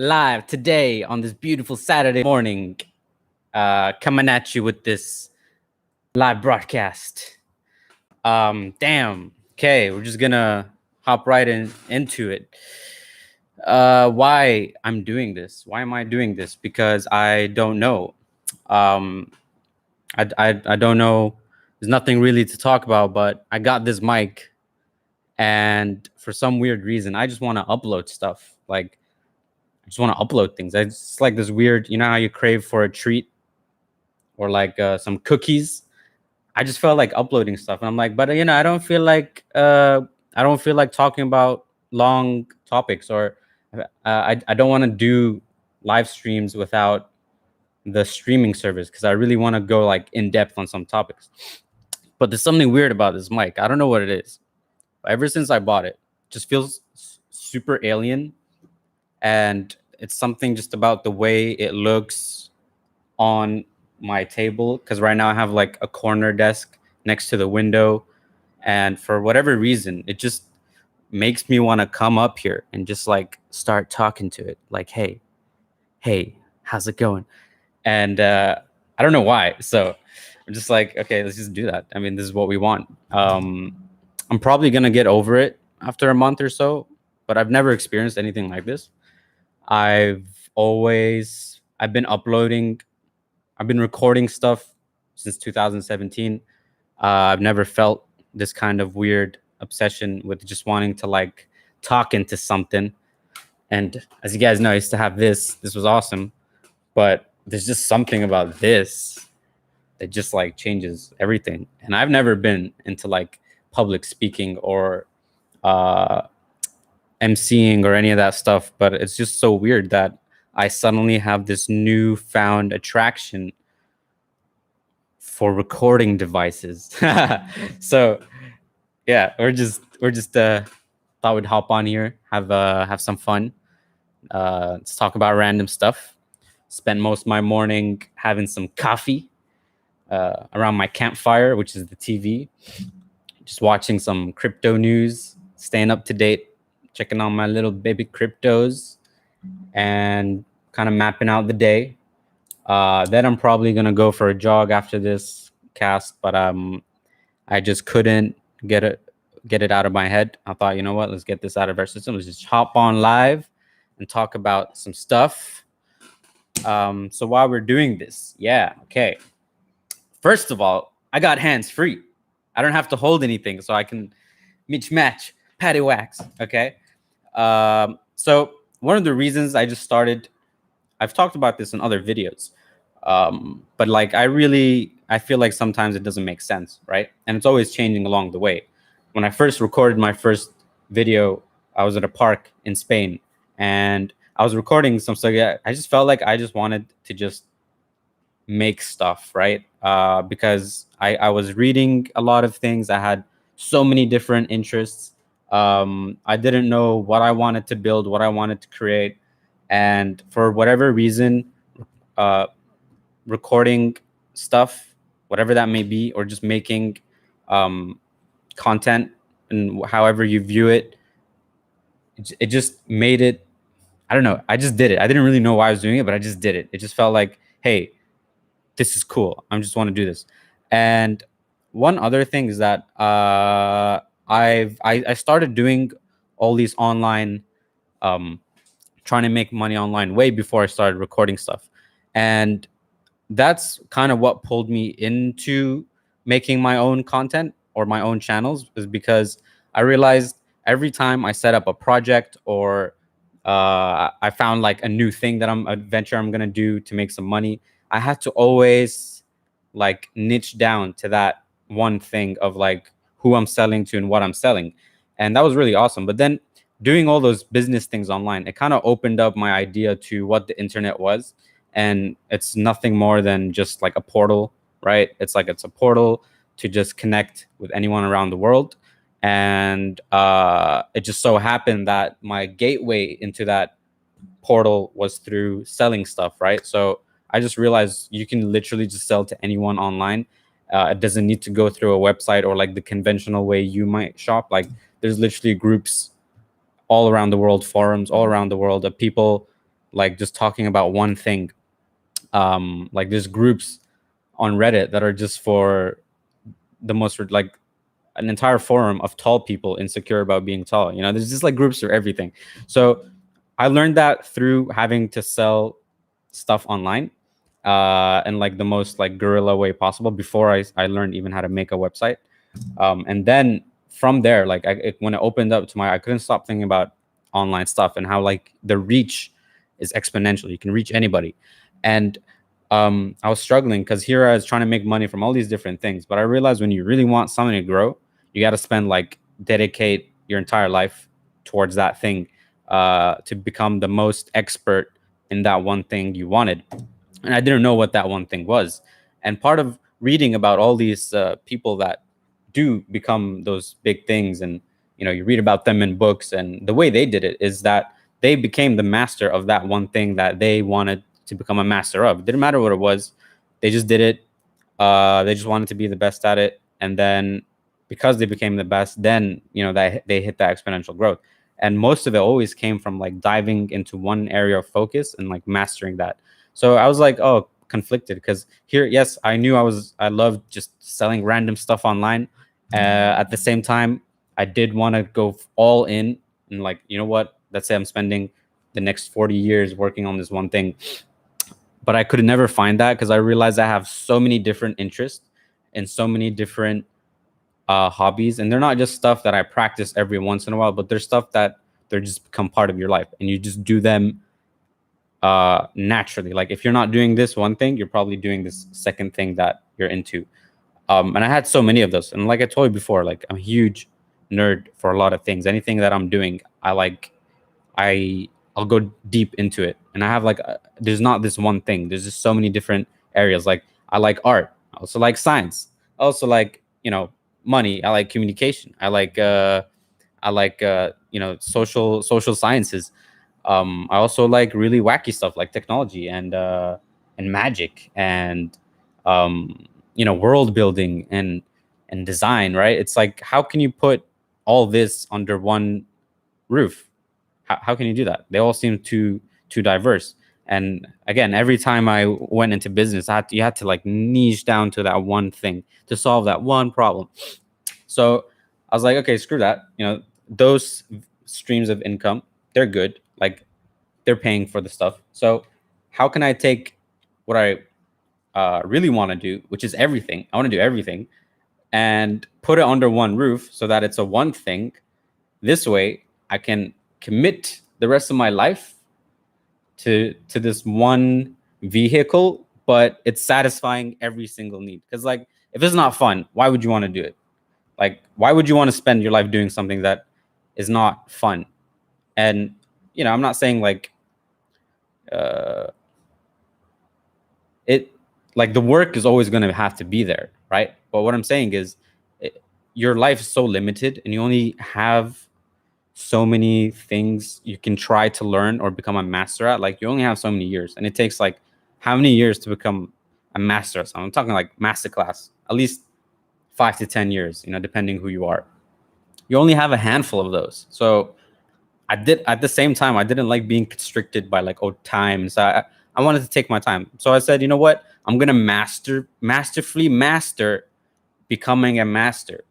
live today on this beautiful Saturday morning, coming at you with this live broadcast. Damn. Okay, we're just gonna hop right into it. Why I'm doing this? Why am I doing this? Because I don't know. Um, I don't know. There's nothing really to talk about, but I got this mic, and for some weird reason, I just want to upload stuff. Like, I just want to upload things. It's like this weird, you know how you crave for a treat or like some cookies. I just felt like uploading stuff, and I'm like, but I don't feel like talking about long topics, or I don't want to do live streams without the streaming service because I really want to go like in depth on some topics. But there's something weird about this mic. I don't know what it is. But ever since I bought it, just feels super alien, and it's something just about the way it looks on my table, because right now I have like a corner desk next to the window, and for whatever reason it just makes me want to come up here and just like start talking to it like, hey, how's it going? And I don't know why, so I'm just like, okay, let's just do that. I mean, this is what we want. I'm probably gonna get over it after a month or so, but I've never experienced anything like this. I've been uploading, I've been recording stuff since 2017. I've never felt this kind of weird obsession with just wanting to like talk into something. And as you guys know, I used to have this. This was awesome, but there's just something about this that just like changes everything. And I've never been into like public speaking or emceeing or any of that stuff, but it's just so weird that I suddenly have this newfound attraction for recording devices. So yeah, we're just thought we'd hop on here, have some fun. Let's talk about random stuff. Spent most of my morning having some coffee around my campfire, which is the TV, just watching some crypto news, staying up to date, checking on my little baby cryptos, and kind of mapping out the day. Then I'm probably gonna go for a jog after this cast, but I just couldn't get it out of my head. I thought, you know what, let's get this out of our system. Let's just hop on live and talk about some stuff. So while we're doing this, yeah, okay. First of all, I got hands free. I don't have to hold anything, so I can match, patty wax. Okay. So one of the reasons I just started, I've talked about this in other videos, but like I feel like sometimes it doesn't make sense, right? And it's always changing along the way. When I first recorded my first video, I was at a park in Spain, and I was recording some stuff. I just felt like I just wanted to just make stuff, right? Because I was reading a lot of things. I had so many different interests. I didn't know what I wanted to build, what I wanted to create. And for whatever reason, recording stuff, whatever that may be, or just making content, and however you view it, it just made it, I don't know, I just did it. I didn't really know why I was doing it, but I just did it. It just felt like, hey, this is cool. I just want to do this. And one other thing is that I started doing all these online, trying to make money online way before I started recording stuff. And that's kind of what pulled me into making my own content or my own channels, is because I realized every time I set up a project, or I found like a new thing that a venture I'm going to do to make some money, I had to always like niche down to that one thing of like who I'm selling to and what I'm selling. And that was really awesome. But then doing all those business things online, it kind of opened up my idea to what the internet was. And it's nothing more than just like a portal, right? It's a portal to just connect with anyone around the world. And it just so happened that my gateway into that portal was through selling stuff, right? So I just realized you can literally just sell to anyone online. It doesn't need to go through a website or like the conventional way you might shop. Like, there's literally groups all around the world, forums all around the world of people like just talking about one thing. Like there's groups on Reddit that are just for the most like an entire forum of tall people insecure about being tall. You know, there's just like groups for everything. So I learned that through having to sell stuff online, in like the most like guerrilla way possible before I learned even how to make a website. And then from there, like when it opened up to I couldn't stop thinking about online stuff and how like the reach is exponential. You can reach anybody. And I was struggling because here I was trying to make money from all these different things. But I realized when you really want something to grow, you got to spend like dedicate your entire life towards that thing, to become the most expert in that one thing you wanted. And I didn't know what that one thing was. And part of reading about all these people that do become those big things, and you know, you read about them in books, and the way they did it is that they became the master of that one thing that they wanted to become a master of. It didn't matter what it was, they just did it. They just wanted to be the best at it, and then because they became the best, then you know that they hit that exponential growth. And most of it always came from like diving into one area of focus and like mastering that. So I was like, oh, conflicted, because here, yes, I knew I loved just selling random stuff online. At the same time, I did want to go all in and like, you know what? Let's say I'm spending the next 40 years working on this one thing, but I could never find that because I realized I have so many different interests and so many different hobbies, and they're not just stuff that I practice every once in a while, but they're stuff that they're just become part of your life, and you just do them naturally. Like if you're not doing this one thing, you're probably doing this second thing that you're into. And I had so many of those, and like I told you before, like I'm a huge nerd for a lot of things. Anything that I'm doing, I'll go deep into it. And I have like there's not this one thing. There's just so many different areas. Like I like art. I also like science. I also like, you know, money. I like communication. I like you know, social sciences. I also like really wacky stuff like technology and magic and you know, world building and design. Right? It's like, how can you put all this under one roof? How can you do that? They all seem too diverse. And again, every time I went into business, you had to like niche down to that one thing to solve that one problem. So I was like, okay, screw that. You know, those streams of income, they're good. Like they're paying for the stuff. So how can I take what I really want to do, which is everything? I want to do everything, and put it under one roof so that it's a one thing. This way, I can commit the rest of my life to this one vehicle, but it's satisfying every single need. Because like, if it's not fun, why would you want to do it? Like, why would you want to spend your life doing something that is not fun? And you know, I'm not saying like uh, it, like the work is always going to have to be there, right? But what I'm saying is, your life is so limited, and you only have so many things you can try to learn or become a master at. Like you only have so many years, and it takes like how many years to become a master at something? I'm talking like master class, at least 5 to 10 years, you know, depending who you are. You only have a handful of those. So I did, at the same time, I didn't like being constricted by like, oh, time. So I wanted to take my time. So I said, you know what? I'm gonna masterfully master becoming a master.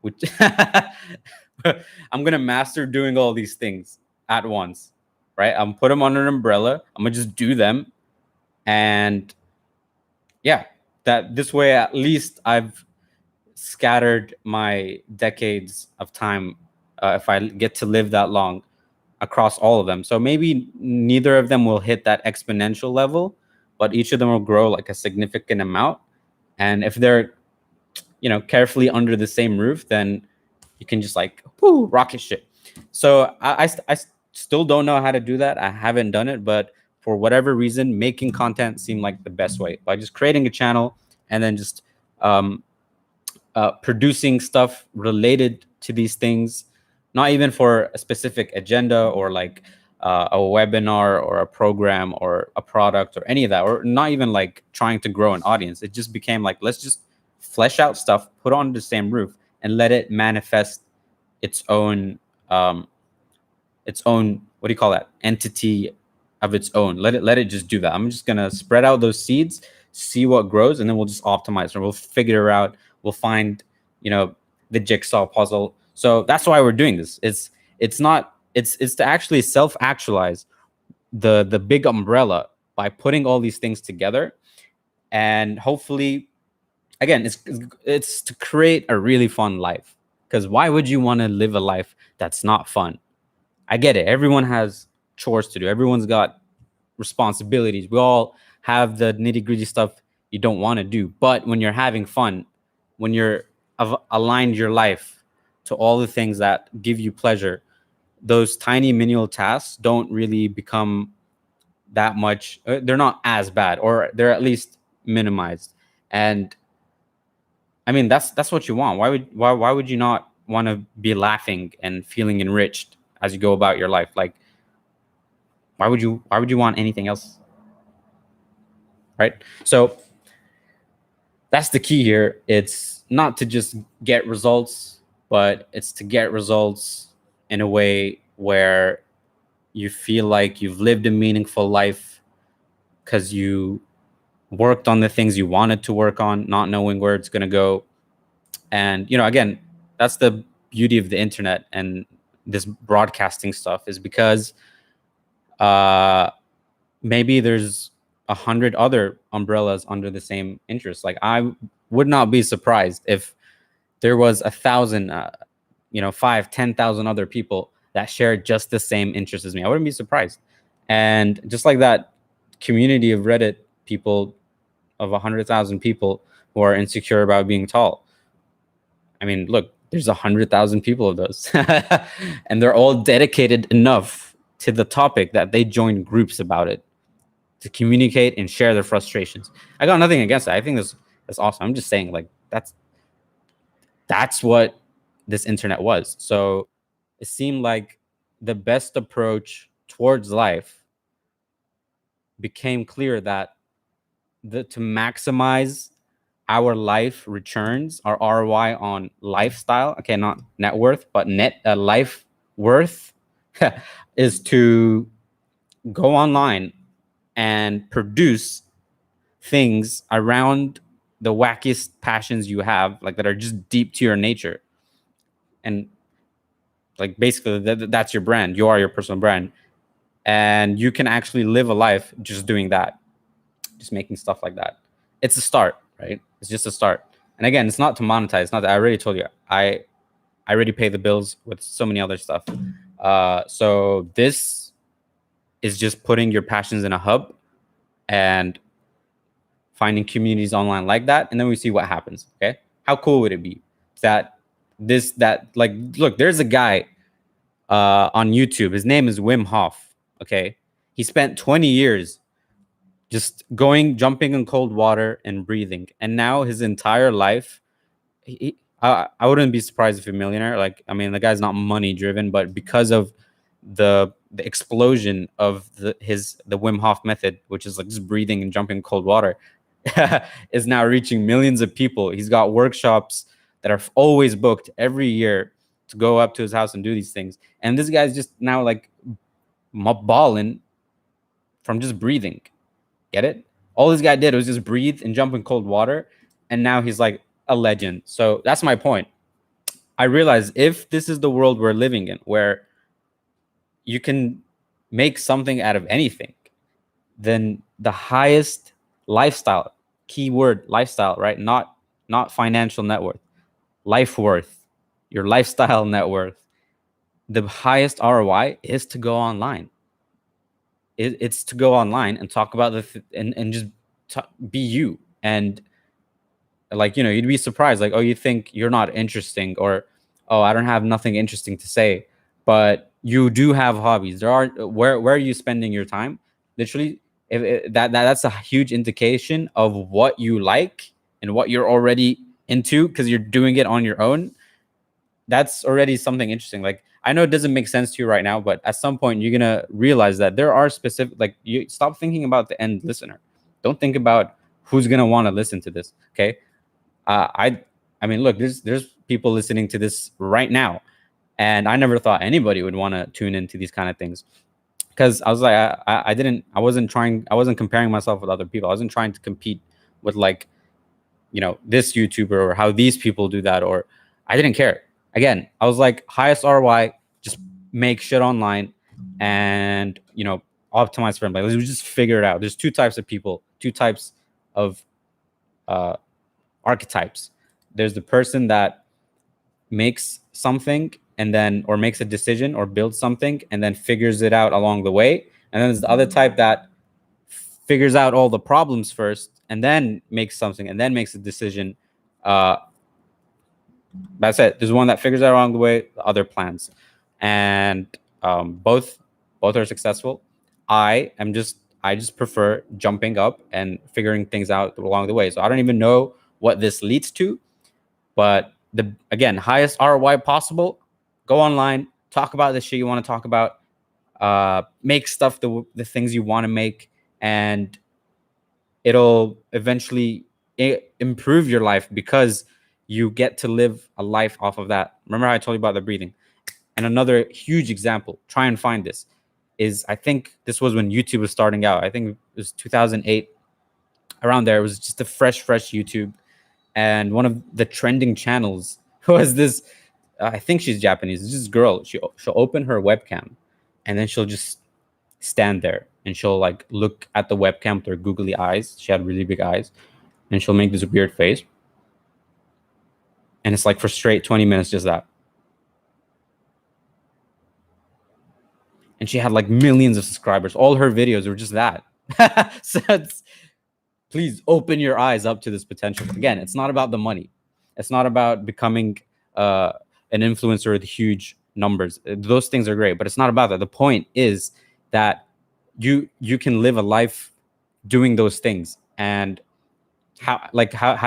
Which I'm gonna master doing all these things at once, right? I'm put them under an umbrella. I'm gonna just do them, and yeah, that this way at least I've scattered my decades of time, if I get to live that long, across all of them. So maybe neither of them will hit that exponential level, but each of them will grow like a significant amount. And if they're, you know, carefully under the same roof, then you can just like, whoo, rocket ship. So I still don't know how to do that. I haven't done it, but for whatever reason, making content seemed like the best way, by just creating a channel and then just um, producing stuff related to these things, not even for a specific agenda or like a webinar or a program or a product or any of that, or not even like trying to grow an audience. It just became like, let's just flesh out stuff, put on the same roof, and let it manifest its own what do you call that, entity, of its own. Let it just do that. I'm just gonna spread out those seeds, see what grows, and then we'll just optimize and we'll figure out. We'll find, you know, the jigsaw puzzle. So that's why we're doing this. It's not. It's to actually self actualize the big umbrella by putting all these things together, and hopefully, again, it's to create a really fun life. Because why would you want to live a life that's not fun? I get it. Everyone has chores to do. Everyone's got responsibilities. We all have the nitty gritty stuff you don't want to do. But when you're having fun, when you're aligned your life to all the things that give you pleasure, those tiny menial tasks don't really become that much. They're not as bad, or they're at least minimized. And I mean, that's what you want. Why would you not want to be laughing and feeling enriched as you go about your life? Like, why would you want anything else? Right? So that's the key here. It's not to just get results, but it's to get results in a way where you feel like you've lived a meaningful life because you worked on the things you wanted to work on, not knowing where it's going to go. And, you know, again, that's the beauty of the internet and this broadcasting stuff, is because maybe there's 100 other umbrellas under the same interest. Like, I would not be surprised if there was 1,000, 5, 10,000 other people that shared just the same interest as me. I wouldn't be surprised. And just like that community of Reddit people of 100,000 people who are insecure about being tall. I mean, look, there's 100,000 people of those, and they're all dedicated enough to the topic that they join groups about it to communicate and share their frustrations. I got nothing against that. I think that's awesome. I'm just saying, like, that's what this internet was. So it seemed like the best approach towards life became clear that to maximize our life returns, our ROI on lifestyle, okay, not net worth, but life worth, is to go online and produce things around the wackiest passions you have, like, that are just deep to your nature. And like, basically that's your brand. You are your personal brand, and you can actually live a life just doing that, just making stuff like that. It's a start, right? It's just a start. And again, it's not to monetize. It's not that. I already told you, I already pay the bills with so many other stuff. So this is just putting your passions in a hub and finding communities online like that, and then we see what happens. Okay, how cool would it be that like, look, there's a guy on YouTube. His name is Wim Hof. Okay, he spent 20 years just jumping in cold water and breathing, and now his entire life, I wouldn't be surprised if a millionaire. Like, I mean, the guy's not money driven, but because of the explosion of the Wim Hof method, which is like just breathing and jumping in cold water, is now reaching millions of people. He's got workshops that are always booked every year to go up to his house and do these things. And this guy's just now like balling from just breathing. Get it? All this guy did was just breathe and jump in cold water, and now he's like a legend. So that's my point. I realize if this is the world we're living in, where you can make something out of anything, then the highest lifestyle, keyword lifestyle, right? Not financial net worth, life worth, your lifestyle net worth. The highest ROI is to go online. It's to go online and talk about and just be you. And like, you'd be surprised, like, oh, you think you're not interesting, or, oh, I don't have nothing interesting to say, but you do have hobbies. Where are you spending your time? Literally, that's a huge indication of what you like and what you're already into, because you're doing it on your own. That's already something interesting. Like, I know it doesn't make sense to you right now, but at some point you're gonna realize that there are specific, like, you stop thinking about the end listener. Don't think about who's gonna want to listen to this. Okay. I mean, look, there's people listening to this right now, and I never thought anybody would want to tune into these kind of things. because I was like, I wasn't comparing myself with other people. I wasn't trying to compete with like, this YouTuber or how these people do that, or I didn't care. Again, I was like, highest ROI, just make shit online and, optimize for everybody. Let's just figure it out. There's two types of people, two types of archetypes. There's the person that makes something and then, or makes a decision or builds something and then figures it out along the way. And then there's the other type that figures out all the problems first and then makes something and then makes a decision. That's it. There's one that figures out along the way, the other plans, and both are successful. I just prefer jumping up and figuring things out along the way. So I don't even know what this leads to, but again, highest ROI possible. Go online, talk about the shit you want to talk about, make stuff, the things you want to make, and it'll eventually improve your life because you get to live a life off of that. Remember how I told you about the breathing? And another huge example, try and find this, is I think this was when YouTube was starting out. I think it was 2008, around there. It was just a fresh YouTube. And one of the trending channels was this, I think she's Japanese, this girl. She'll open her webcam and then she'll just stand there and she'll like look at the webcam with her googly eyes. She had really big eyes, and she'll make this weird face. And it's like for straight 20 minutes, just that. And she had like millions of subscribers. All her videos were just that. So please open your eyes up to this potential. Again, it's not about the money. It's not about becoming an influencer with huge numbers. Those things are great, but it's not about that. The point is that you can live a life doing those things. And how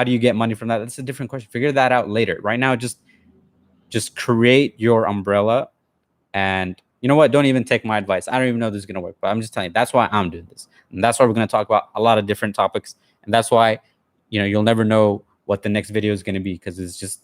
do you get money from that? That's a different question. Figure that out later. Right now, just create your umbrella. And you know what? Don't even take my advice. I don't even know if this is going to work, but I'm just telling you, that's why I'm doing this. And that's why we're going to talk about a lot of different topics. And that's why, you'll never know what the next video is going to be, because it's just,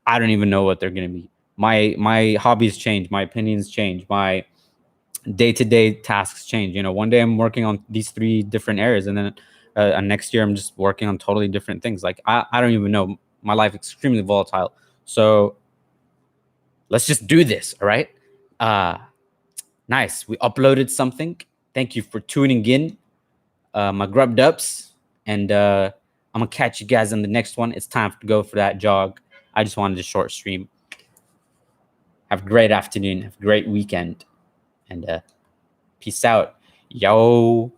I don't even know what they're going to be. My hobbies change. My opinions change. My day-to-day tasks change. One day I'm working on these 3 different areas, and then next year I'm just working on totally different things. Like I don't even know. My life is extremely volatile. So let's just do this. All right. Nice. We uploaded something. Thank you for tuning in, my grub dubs. And I'm going to catch you guys on the next one. It's time to go for that jog. I just wanted a short stream. Have a great afternoon. Have a great weekend. And peace out. Yo.